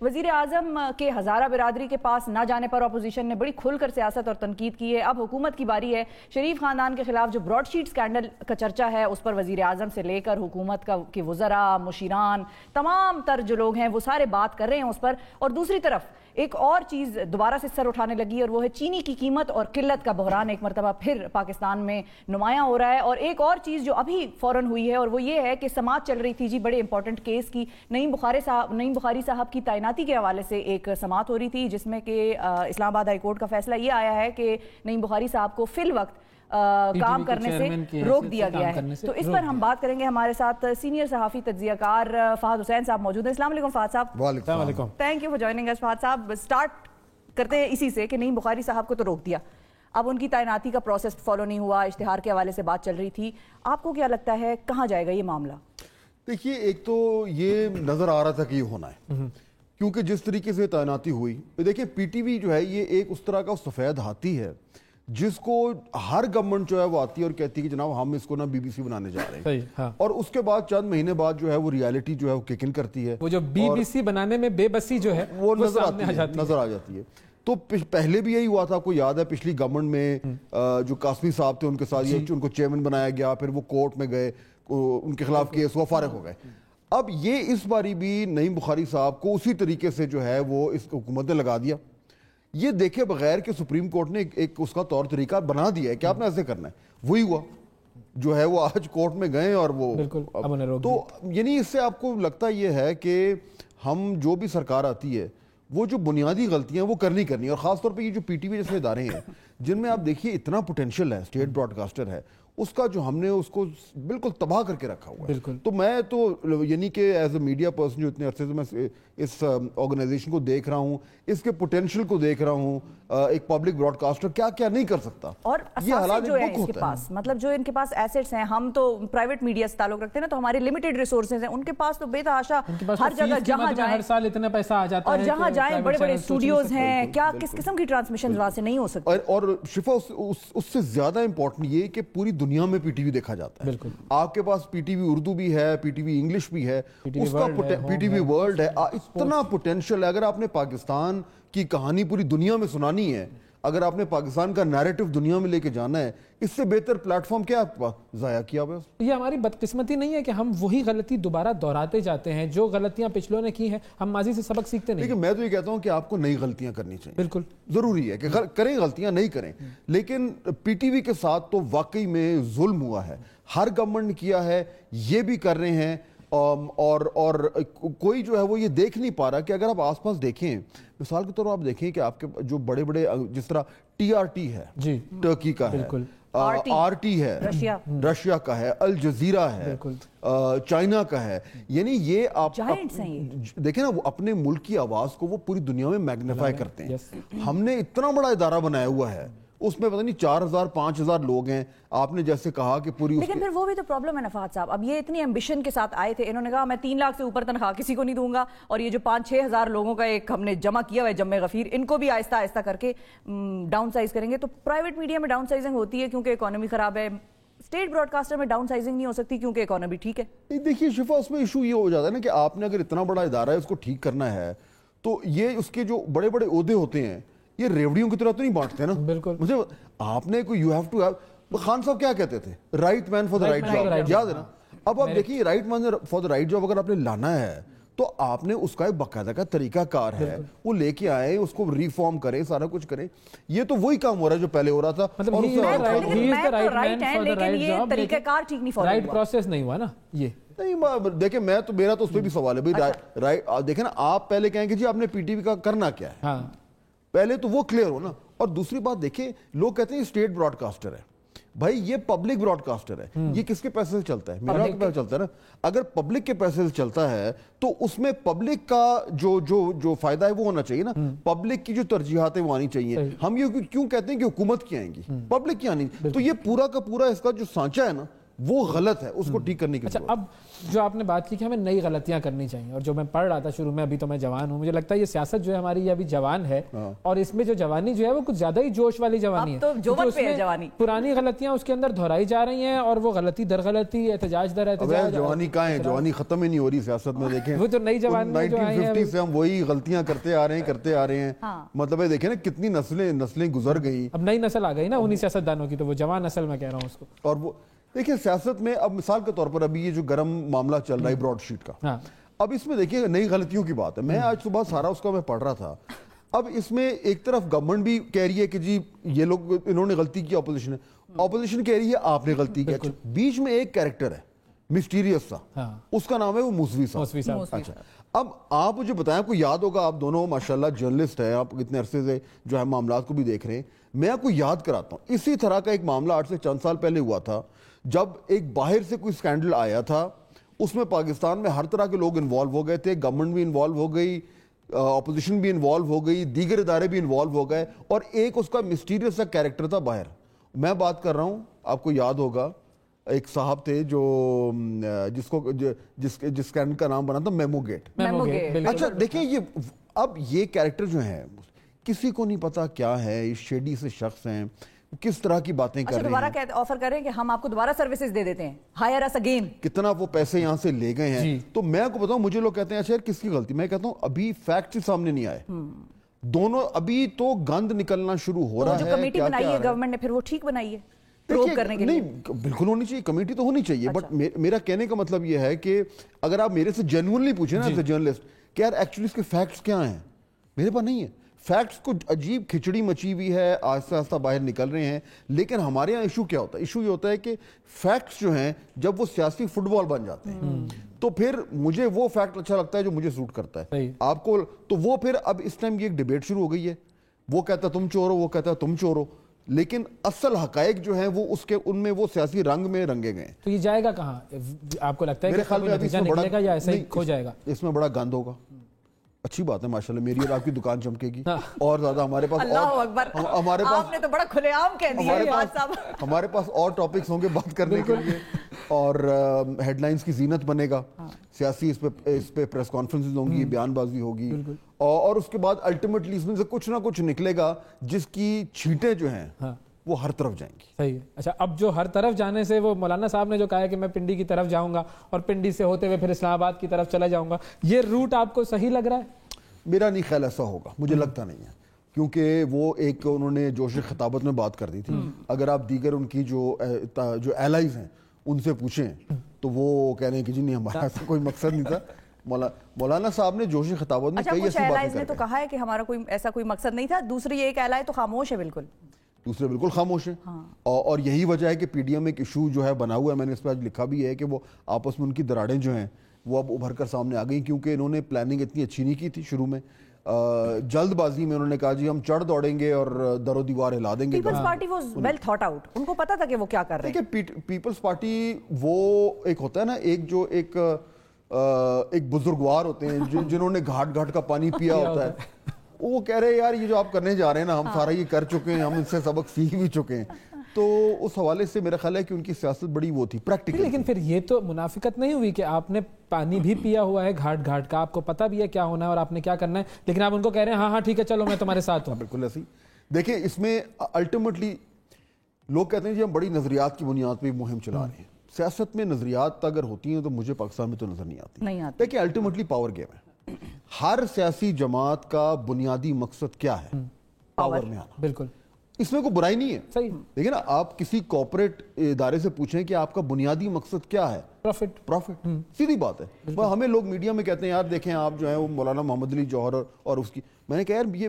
وزیر اعظم کے ہزارہ برادری کے پاس نہ جانے پر اپوزیشن نے بڑی کھل کر سیاست اور تنقید کی ہے. اب حکومت کی باری ہے. شریف خاندان کے خلاف جو براڈ شیٹ اسکینڈل کا چرچا ہے اس پر وزیر اعظم سے لے کر حکومت کے وزراء، مشیران، تمام تر جو لوگ ہیں وہ سارے بات کر رہے ہیں اس پر. اور دوسری طرف ایک اور چیز دوبارہ سے سر اٹھانے لگی اور وہ ہے چینی کی قیمت اور قلت کا بحران ایک مرتبہ پھر پاکستان میں نمایاں ہو رہا ہے. اور ایک اور چیز جو ابھی فوراً ہوئی ہے اور وہ یہ ہے کہ سماعت چل رہی تھی جی بڑے امپورٹنٹ کیس کی. نعیم بخاری صاحب کی تعیناتی کے حوالے سے ایک سماعت ہو رہی تھی جس میں کہ اسلام آباد ہائی کورٹ کا فیصلہ یہ آیا ہے کہ نعیم بخاری صاحب کو فی الوقت کام کرنے سے روک دیا گیا ہے. تو اس پر ہم بات کریں گے. ہمارے ساتھ سینئر صحافی تجزیہ کار فہد حسین صاحب موجود ہیں. السلام علیکم فہد صاحب. وعلیکم. تھینک یو فار جوائننگ اس. فہد صاحب سٹارٹ کرتے ہیں اسی سے کہ نعیم بخاری صاحب کو تو روک دیا, اب ان کی تعیناتی کا پروسیس فالو نہیں ہوا, اشتہار کے حوالے سے بات چل رہی تھی. آپ کو کیا لگتا ہے کہاں جائے گا یہ معاملہ؟ دیکھیے, ایک تو یہ نظر آ رہا تھا کہ یہ ہونا ہے کیونکہ جس طریقے سے تعیناتی ہوئی. دیکھیں پی ٹی وی جو ہے یہ ایک اس طرح کا سفید ہاتھی ہے جس کو ہر گورنمنٹ جو ہے وہ آتی ہے اور کہتی ہے کہ جناب ہم اس کو نا بی بی سی بنانے جا رہے ہیں, اور اس کے بعد چند مہینے بعد جو ہے وہ ریالٹی جو ہے وہ کک ان کرتی ہے. وہ جو بی بی سی بنانے میں بے بسی جو ہے وہ نظر آ جاتی ہے. تو پہلے بھی یہی ہوا تھا, آپ کو یاد ہے پچھلی گورنمنٹ میں جو قاسمی صاحب تھے ان کے ساتھ ان کو چیئرمین بنایا گیا, پھر وہ کورٹ میں گئے, ان کے خلاف کیس ہوا, فارغ ہو گئے. اب یہ اس باری بھی نعیم بخاری صاحب کو اسی طریقے سے جو ہے وہ اس حکومت نے لگا دیا, یہ دیکھے بغیر کہ سپریم کورٹ نے ایک اس کا طور طریقہ بنا دیا ہے کہ آپ نے ایسے کرنا ہے. وہی ہوا جو ہے وہ آج کورٹ میں گئے اور وہ تو یعنی اس سے آپ کو لگتا یہ ہے کہ ہم جو بھی سرکار آتی ہے وہ جو بنیادی غلطیاں وہ کرنی اور خاص طور پہ یہ جو پی ٹی وی جیسے ادارے ہیں جن میں آپ دیکھیے اتنا پوٹینشیل ہے, اسٹیٹ براڈ کاسٹر ہے, اس کا جو ہم نے اس کو بالکل تباہ کر کے رکھا ہوا ہے. تو میں تو یعنی کہ ایز اے میڈیا پرسن جو اتنے عرصے سے میں اس آرگنائزیشن کو دیکھ رہا ہوں, اس کے پوٹینشیل کو دیکھ رہا ہوں, ایک پبلک براڈ کاسٹر کیا کیا نہیں کر سکتا. اور یہ حالات جو ہے اس کے پاس, مطلب جو ان کے پاس ایسٹس ہیں, ہم تو پرائیویٹ میڈیا سے تعلق رکھتے ہیں نا, تو ہمارے لمیٹڈ ریسورسز ہیں, ان کے پاس تو بے تحاشا ہر جگہ جہاں جائیں ہر سال اتنا پیسہ آ جاتا ہے اور جہاں جائیں بڑے بڑے اسٹوڈیوز ہیں, کیا کس قسم کی ٹرانسمیشن وہاں سے نہیں ہو سکتی. اور شفا اس سے زیادہ امپورٹنٹ یہ کہ پوری دنیا میں پی ٹی وی دیکھا جاتا ہے. آپ کے پاس پی ٹی وی اردو بھی ہے, پی ٹی وی انگلش بھی ہے, اس کا پی ٹی وی ورلڈ ہے, اتنا پوٹینشیل ہے. اگر آپ نے پاکستان کی کہانی پوری دنیا میں سنانی ہے, اگر آپ نے پاکستان کا نیریٹو دنیا میں لے کے جانا ہے, اس سے بہتر پلیٹ فارم کیا آپ ضائع کیا ہوا ہے. یہ ہماری بدقسمتی نہیں ہے کہ ہم وہی غلطی دوبارہ دہراتے جاتے ہیں, جو غلطیاں پچھلوں نے کی ہیں ہم ماضی سے سبق سیکھتے نہیں. لیکن میں تو یہ کہتا ہوں کہ آپ کو نئی غلطیاں کرنی چاہیے. بالکل ضروری ہے کہ کریں غلطیاں, نہیں کریں. لیکن پی ٹی وی کے ساتھ تو واقعی میں ظلم ہوا ہے, ہر گورنمنٹ نے کیا ہے, یہ بھی کر رہے ہیں. اور کوئی جو ہے وہ یہ دیکھ نہیں پا رہا کہ اگر آپ آس پاس دیکھیں, مثال کے طور پر آپ دیکھیں کہ آپ کے جو بڑے بڑے جس طرح ٹی آر ٹی ہے ٹرکی کا ہے, آر ٹی ہے رشیا کا ہے, الجزیرہ ہے چائنا کا ہے, یعنی یہ آپ دیکھیں نا وہ اپنے ملک کی آواز کو وہ پوری دنیا میں میگنیفائی کرتے ہیں. ہم نے اتنا بڑا ادارہ بنایا ہوا ہے, اس میں پتہ نہیں 4000 5000 لوگ ہیں. آپ نے جیسے کہا کہ پوری, لیکن پھر وہ بھی تو پرابلم ہے نفات صاحب. اب یہ اتنی ایمبیشن کے ساتھ آئے تھے, انہوں نے کہا میں 3 لاکھ سے اوپر تنخواہ کسی کو نہیں دوں گا, اور یہ جو 5-6 ہزار لوگوں کا ایک ہم نے جمع کیا ہوا ہے جمع غفیر, ان کو بھی آہستہ آہستہ کر کے ڈاؤن سائز کریں گے. تو پرائیویٹ میڈیا میں ڈاؤن سائزنگ ہوتی ہے کیونکہ اکانومی خراب ہے, اسٹیٹ براڈ کاسٹر میں ڈاؤن سائزنگ نہیں ہو سکتی کیونکہ اکانومی ٹھیک ہے. دیکھیے شفا, اس میں ایشو یہ ہو جاتا ہے نا کہ آپ نے اگر اتنا بڑا ادارہ ہے اس کو ٹھیک کرنا ہے, تو یہ اس کے جو بڑے بڑے عہدے ہوتے ہیں یہ ریوڑیوں کی طرح تو نہیں بانٹتے نا. بالکل, مجھے آپ نے کوئی you have to have, Khan sahab کیا کہتے تھے, right man for the right job, یاد ہے نا. اب آپ دیکھیے right man for the right job اگر آپ نے لانا ہے تو آپ نے اس کا ایک باقاعدہ کا طریقہ کار ہے, وہ لے کے آئے, اس کو ریفارم کریں, سارا کچھ کریں. یہ تو وہی کام ہو رہا ہے جو پہلے ہو رہا تھا. رائٹ پروسیس نہیں ہوا نا. یہ نہیں دیکھیں, میں تو میرا تو اس پہ بھی سوال ہے. دیکھیں نا, آپ پہلے کہیں گے جی آپ نے پی ٹی وی کا کرنا کیا ہے, پہلے تو وہ کلیئر ہو نا. اور دوسری بات دیکھیں, لوگ کہتے ہیں اسٹیٹ براڈ کاسٹر ہے, بھائی یہ پبلک براڈ کاسٹر ہے, یہ کس کے پیسے سے چلتا ہے, میرا کے پیسے چلتا ہے نا. اگر پبلک کے پیسے سے چلتا ہے تو اس میں پبلک کا جو فائدہ ہے وہ ہونا چاہیے نا, پبلک کی جو ترجیحاتیں وہ آنی چاہیے. ہم یہ کیوں کہتے ہیں کہ حکومت کی آئیں گی, پبلک کی آنی. تو یہ پورا کا پورا اس کا جو سانچہ ہے نا وہ غلط ہے, اس کو ٹھیک کرنے کی ضرورت ہے. اب جو آپ نے بات کی کہ ہمیں نئی غلطیاں کرنی چاہیے, اور جو میں پڑھ رہا تھا شروع میں, ابھی تو میں جوان ہوں, مجھے لگتا ہے یہ سیاست جو ہے ہماری یہ ابھی جوان ہے, اور اس میں جو جوانی جو ہے وہ کچھ زیادہ ہی جوش والی جوانی ہے. پرانی غلطیاں اس کے اندر دہرائی جا رہی ہیں, اور وہ غلطی در غلطی, احتجاج در احتجاج. جوانی کہاں ہے, جوانی ختم ہی نہیں ہو رہی سیاست میں. دیکھیں وہ تو نئی جوانی جو آئی ہیں 1950 سے ہم وہی غلطیاں کرتے آ رہے ہیں. مطلب ہے دیکھیں نا کتنی نسلیں گزر گئی. اب نئی نسل آ گئی نا انہی سیاستدانوں کی, تو وہ جوان نسل میں کہہ رہا ہوں اس کو. اور وہ دیکھیں سیاست میں اب مثال کے طور پر ابھی یہ جو گرم معاملہ چل رہا ہے براڈ شیٹ کا, اب اس میں دیکھیں نئی غلطیوں کی بات ہے. میں آج صبح سارا اس کا میں پڑھ رہا تھا. اب اس میں ایک طرف گورنمنٹ بھی کہہ رہی ہے کہ جی یہ لوگ انہوں نے غلطی کی, اپوزیشن کہہ رہی ہے آپ نے غلطی کی. بیچ میں ایک کیریکٹر ہے مسٹیریس سا, اس کا نام ہے وہ موسوی صاحب. اچھا اب آپ مجھے بتائیں, آپ کو یاد ہوگا, آپ دونوں ماشاءاللہ جرنلسٹ ہیں, آپ اتنے عرصے سے جو ہے معاملات کو بھی دیکھ رہے ہیں. میں آپ کو یاد کراتا ہوں, اسی طرح کا ایک معاملہ آج سے چند سال پہلے ہوا تھا, جب ایک باہر سے کوئی سکینڈل آیا تھا. اس میں پاکستان میں ہر طرح کے لوگ انوالو ہو گئے تھے, گورنمنٹ بھی انوالو ہو گئی, اپوزیشن بھی انوالو ہو گئی, دیگر ادارے بھی انوالو ہو گئے, اور ایک اس کا مسٹیریس سا کیریکٹر تھا باہر. میں بات کر رہا ہوں, آپ کو یاد ہوگا ایک صاحب تھے جو جس سکینڈل کا نام بنا تھا میمو گیٹ. اچھا دیکھیں اب یہ کیریکٹر جو ہیں کسی کو نہیں پتا کیا ہے, یہ شیڈی سے شخص ہیں, کس طرح کی باتیں کر رہے ہیں. دوبارہ آفر کر رہے ہیں کہ ہم آپ کو دوبارہ سروسز دے دیتے ہیں, ہائر اس اگین. کتنا وہ پیسے یہاں سے لے گئے ہیں. تو میں آپ کو بتاؤں, مجھے لوگ کہتے ہیں اچھا کس کی غلطی, میں کہتا ہوں ابھی فیکٹس سامنے نہیں آئے. دونوں ابھی تو گند نکلنا شروع ہو رہا ہے. جو کمیٹی بنائی ہے گورنمنٹ نے پھر وہ ٹھیک بنائی ہے کرنے کے لیے. نہیں بالکل ہونی چاہیے, کمیٹی تو ہونی چاہیے, بٹ میرا کہنے کا مطلب یہ ہے کہ اگر آپ میرے سے جینوئنلی پوچھیں نا ایز اے جرنلسٹ کہ یار ایکچولی اس کے فیکٹس کیا ہیں, میرے پاس نہیں ہے. فیکٹس کو عجیب کھچڑی مچی ہوئی ہے, آہستہ آہستہ باہر نکل رہے ہیں. لیکن ہمارے یہاں ایشو کیا ہوتا ہے, ایشو یہ ہوتا ہے کہ فیکٹس جو ہیں جب وہ سیاسی فٹ بال بن جاتے ہیں تو پھر مجھے وہ فیکٹ اچھا لگتا ہے جو مجھے سوٹ کرتا ہے. آپ کو تو وہ پھر اب اس ٹائم یہ ایک ڈیبیٹ شروع ہو گئی ہے, وہ کہتا ہے تم چور ہو, وہ کہتا ہے تم چور ہو, لیکن اصل حقائق جو ہیں وہ اس کے ان میں وہ سیاسی رنگ میں رنگے گئے. تو یہ جائے گا کہاں آپ کو لگتا ہے, میرے خیال میں نتیجہ نکلے گا یا ایسے ہی کھو جائے گا؟ اس میں بڑا گند ہوگا. اچھی بات ہے ماشاءاللہ, میری اور آپ کی دکان چمکے گی, اور زیادہ ہمارے پاس آپ نے تو بڑا کھلے عام کہہ دیا, ہمارے پاس اور ٹاپکس ہوں گے بات کرنے کے لیے, اور ہیڈ لائنز کی زینت بنے گا سیاسی, اس پہ پریس کانفرنسز ہوں گی, بیان بازی ہوگی, اور اس کے بعد الٹیمیٹلی اس میں سے کچھ نہ کچھ نکلے گا جس کی چھینٹیں جو ہیں وہ ہر طرف جائیں گی. صحیح ہے. اچھا اب جو ہر طرف جانے سے, وہ مولانا صاحب نے جو کہا ہے کہ میں پنڈی کی طرف جاؤں گا اور پنڈی سے ہوتے ہوئے پھر اسلام آباد کی طرف چلا جاؤں گا, یہ روٹ آپ کو صحیح لگ رہا ہے؟ میرا نہیں خیال ایسا ہوگا, مجھے لگتا نہیں ہے, کیونکہ وہ ایک انہوں نے جوش خطابت میں بات کر دی تھی. اگر آپ دیگر ان کی جو ایلائز ہیں ان سے پوچھیں تو وہ کہہ رہے ہیں کہ جی نہیں ہمارا ایسا کوئی مقصد نہیں تھا. مولانا صاحب نے جوش خطابت میں کئی ایسی باتیں نے تو کہا ہے کہ ہمارا کوئی ایسا کوئی مقصد نہیں تھا. دوسری ایک ایلائے تو خاموش ہے, بالکل دوسرے بالکل خاموش ہیں. اور یہی وجہ ہے کہ پی ڈی ایم ایک ایشو جو ہے بنا ہوا ہے, میں نے اس پہ آج لکھا بھی ہے کہ وہ آپس میں ان کی دراڑیں جو ہیں وہ اب ابھر کر سامنے آ گئی, کیونکہ انہوں نے پلاننگ اتنی اچھی نہیں کی تھی شروع میں. جلد بازی میں انہوں نے کہا جی ہم چڑھ دوڑیں گے اور در و دیوار ہلا دیں گے. Peoples Party was well thought out, ان کو پتا تھا کہ وہ کیا کر رہے ہیں. پیپلز پارٹی وہ ایک ہوتا ہے نا, ایک بزرگوار ہوتے ہیں جنہوں نے گھاٹ گھاٹ کا پانی پیا ہوتا ہے, وہ کہہ رہے ہیں یار یہ جو آپ کرنے جا رہے ہیں نا, ہم سارا یہ کر چکے ہیں, ہم ان سے سبق سیکھ بھی چکے ہیں. تو اس حوالے سے میرا خیال ہے کہ ان کی سیاست بڑی وہ تھی پریکٹیکل. لیکن پھر یہ تو منافقت نہیں ہوئی کہ آپ نے پانی بھی پیا ہوا ہے گھاٹ گھاٹ کا, آپ کو پتا بھی ہے کیا ہونا ہے اور آپ نے کیا کرنا ہے, لیکن آپ ان کو کہہ رہے ہیں ہاں ٹھیک ہے چلو میں تمہارے ساتھ ہوں. بالکل ایسی. دیکھیں اس میں الٹیمیٹلی لوگ کہتے ہیں جی ہم بڑی نظریات کی بنیاد پہ مہم چلا رہے ہیں. سیاست میں نظریات اگر ہوتی ہیں تو مجھے پاکستان میں تو نظر نہیں آتی. دیکھیں الٹیمیٹلی پاور گیم ہے. ہر سیاسی جماعت کا بنیادی مقصد کیا ہے؟ پاور میں آنا. بالکل, اس میں کوئی برائی نہیں ہے. صحیح. دیکھیں نا, آپ کسی کارپوریٹ ادارے سے پوچھیں کہ آپ کا بنیادی مقصد کیا ہے؟ پروفٹ. سیدھی بات ہے. ہمیں لوگ میڈیا میں کہتے ہیں یار دیکھیں آپ جو ہے وہ مولانا محمد علی جوہر اور اس کی, میں نے کہا یار یہ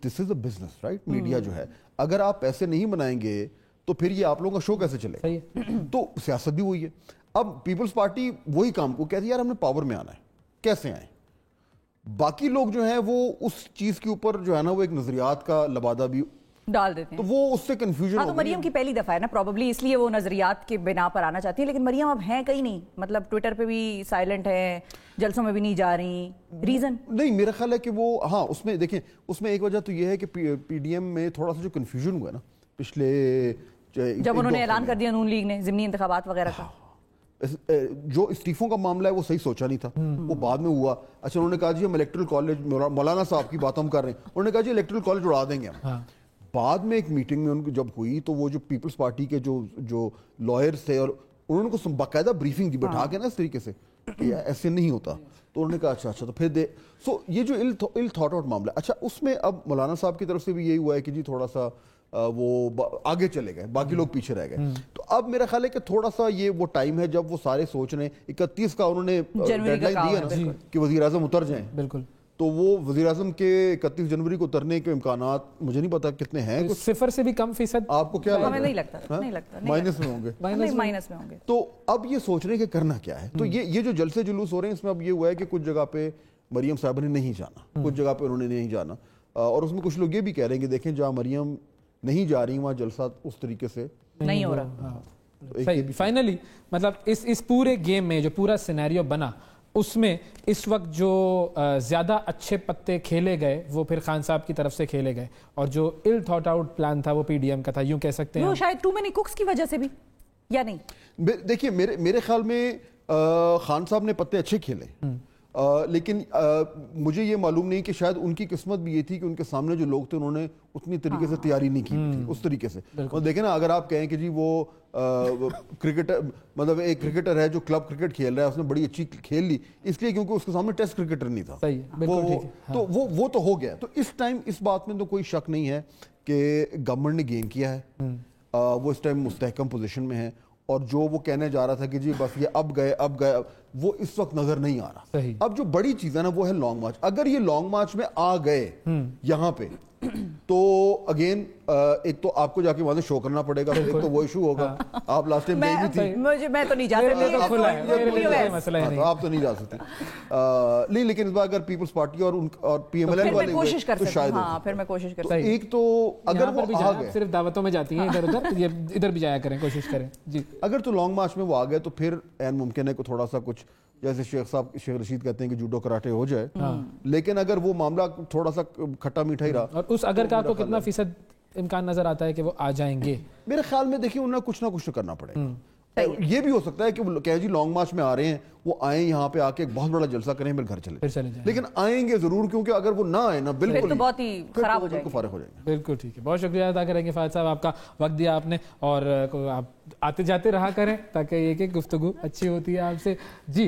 دس از اے بزنس رائٹ. میڈیا جو ہے اگر آپ پیسے نہیں بنائیں گے تو پھر یہ آپ لوگوں کا شو کیسے چلے گا؟ تو سیاست بھی وہی ہے. اب پیپلز پارٹی وہی کام کو کہتی ہے یار ہم نے پاور میں آنا ہے, کیسے آئیں؟ باقی لوگ جو ہیں وہ اس چیز کے اوپر جو ہے نا وہ ایک نظریات کا لبادہ بھی ڈال دیتے ہیں, تو وہ اس سے کنفیوژن ہو گئی. مریم کی پہلی دفعہ ہے نا پروبیبلی, اس لیے وہ نظریات کے بنا پر آنا چاہتی ہے, لیکن مریم اب ہیں کہیں نہیں, مطلب ٹویٹر پہ بھی سائلنٹ ہے, جلسوں میں بھی نہیں جا رہی. ریزن نہیں, میرا خیال ہے کہ وہ ہاں اس میں دیکھیں اس میں ایک وجہ تو یہ ہے کہ پی ڈی ایم میں تھوڑا سا جو کنفیوژن ہوا ہے نا پچھلے جب انہوں نے اعلان کر دیا نون لیگ نے ضمنی انتخابات وغیرہ کا. جو استعفوں کا معاملہ ہے وہ صحیح سوچا نہیں تھا, وہ بعد میں ہوا. اچھا انہوں نے کہا جی ہم الیکٹرل کالج, مولانا صاحب کی بات ہم کر رہے ہیں, انہوں نے کہا جی الیکٹرل کالج اڑا دیں گے ہم. بعد میں ایک میٹنگ میں ان کو جب ہوئی تو وہ جو پیپلز پارٹی کے جو لائرز تھے اور انہوں نے کو باقاعدہ بریفنگ دی بٹھا کے نا اس طریقے سے کہ ایسے نہیں ہوتا, تو انہوں نے کہا اچھا تو پھر یہ جو ill thought out معاملہ. اچھا اس میں اب مولانا صاحب کی طرف سے بھی یہی ہوا ہے کہ جی تھوڑا سا وہ آگے چلے گئے, باقی لوگ پیچھے رہ گئے. تو اب میرا خیال ہے کہ تھوڑا سا یہ وہ ٹائم ہے جب وہ سارے سوچ رہے ہیں, 31 کا انہوں نے ڈیڈ لائن دی ہے نا کہ وزیر اعظم اتر جائیں. بالکل, تو وہ وزیر اعظم کے 31 جنوری کو اترنے کے امکانات مجھے نہیں پتا کتنے ہیں, 0 سے بھی کم فیصد آپ کو کیا لگتا ہے؟ ہمیں نہیں لگتا مائنس میں ہوں گے, مائنس میں ہوں گے. تو اب یہ سوچ رہے ہیں کہ کرنا کیا ہے. تو یہ جو جلسے جلوس ہو رہے ہیں اس میں اب یہ ہوا ہے کہ کچھ جگہ پہ مریم صاحبہ نے نہیں جانا, کچھ جگہ پہ انہوں نے نہیں جانا, اور اس میں کچھ لوگ یہ بھی کہہ رہے ہیں کہ دیکھیں جہاں مریم نہیں جا رہی وہاں جلسہ اس طریقے سے نہیں ہو رہا. صحیح. فائنلی مطلب اس پورے گیم میں جو پورا سینیریو بنا اس میں اس وقت جو زیادہ اچھے پتے کھیلے گئے وہ پھر خان صاحب کی طرف سے کھیلے گئے, اور جو ill thought out پلان تھا وہ پی ڈی ایم کا تھا, یوں کہہ سکتے ہیں. وہ شاید ٹو مینی کوکس کی وجہ سے بھی یا نہیں. دیکھیے میرے خیال میں خان صاحب نے پتے اچھے کھیلے, لیکن مجھے یہ معلوم نہیں کہ شاید ان کی قسمت بھی یہ تھی کہ ان کے سامنے جو لوگ تھے انہوں نے اتنی طریقے سے تیاری نہیں کی تھی اس طریقے سے. دیکھیں نا, اگر آپ کہیں کہ جی وہ کرکٹر مطلب ایک کرکٹر ہے جو کلب کرکٹ کھیل رہا ہے, اس نے بڑی اچھی کھیل لی اس لیے کیونکہ اس کے سامنے ٹیسٹ کرکٹر نہیں تھا, تو وہ تو ہو گیا. تو اس ٹائم اس بات میں تو کوئی شک نہیں ہے کہ گورنمنٹ نے گین کیا ہے, وہ اس ٹائم مستحکم پوزیشن میں ہے, اور جو وہ کہنے جا رہا تھا کہ جی بس یہ اب گئے وہ اس وقت نظر نہیں آ رہا. اب جو بڑی چیز ہے نا وہ ہے لانگ مارچ. اگر یہ لانگ مارچ میں آ گئے یہاں پہ تو اگین ایک تو آپ کو جا کے وہاں سے شو کرنا پڑے گا, ایک تو وہ ایشو ہوگا. آپ لاسٹ ٹائم گئی بھی تھی, میں تو نہیں جا سکتی, آپ تو نہیں جا سکتے نہیں, لیکن اس بار اگر پیپلز پارٹی اور پی ایم ایل این والے کوشش کر سکتے ہیں, پھر میں کوشش کرتا ہوں. ایک تو اگر وہ آ گئے, صرف دعوتوں میں جاتی ہیں ادھر ادھر بھی جایا کریں, کوشش کریں جی. اگر تو لانگ مارچ میں وہ آ گئے تو پھر عین ممکن ہے کہ تھوڑا سا کچھ جیسے شیخ رشید کہتے ہیں کہ جوڈو کراٹے ہو جائے, لیکن اگر وہ معاملہ تھوڑا سا کھٹا میٹھا ہی رہا. اور اس اگر کا آپ کو کتنا فیصد امکان نظر آتا ہے کہ وہ آ جائیں گے؟ میرے خیال میں دیکھیں انہیں کچھ نہ کچھ کرنا پڑے گا. یہ بھی ہو سکتا ہے کہ وہ کہ جی لانگ مارچ میں آ رہے ہیں, وہ آئیں یہاں پہ آ کے ایک بہت بڑا جلسہ کریں پھر گھر چلے جائیں, لیکن آئیں گے ضرور, کیونکہ اگر وہ نہ آئے نا بالکل بہت ہی خراب ہو جائے گا, فارغ ہو جائیں گے. بالکل ٹھیک ہے, بہت شکریہ ادا کریں گے فہد صاحب, آپ کا وقت دیا آپ نے, اور آپ آتے جاتے رہا کریں تاکہ ایک ایک گفتگو اچھی ہوتی ہے آپ سے جی.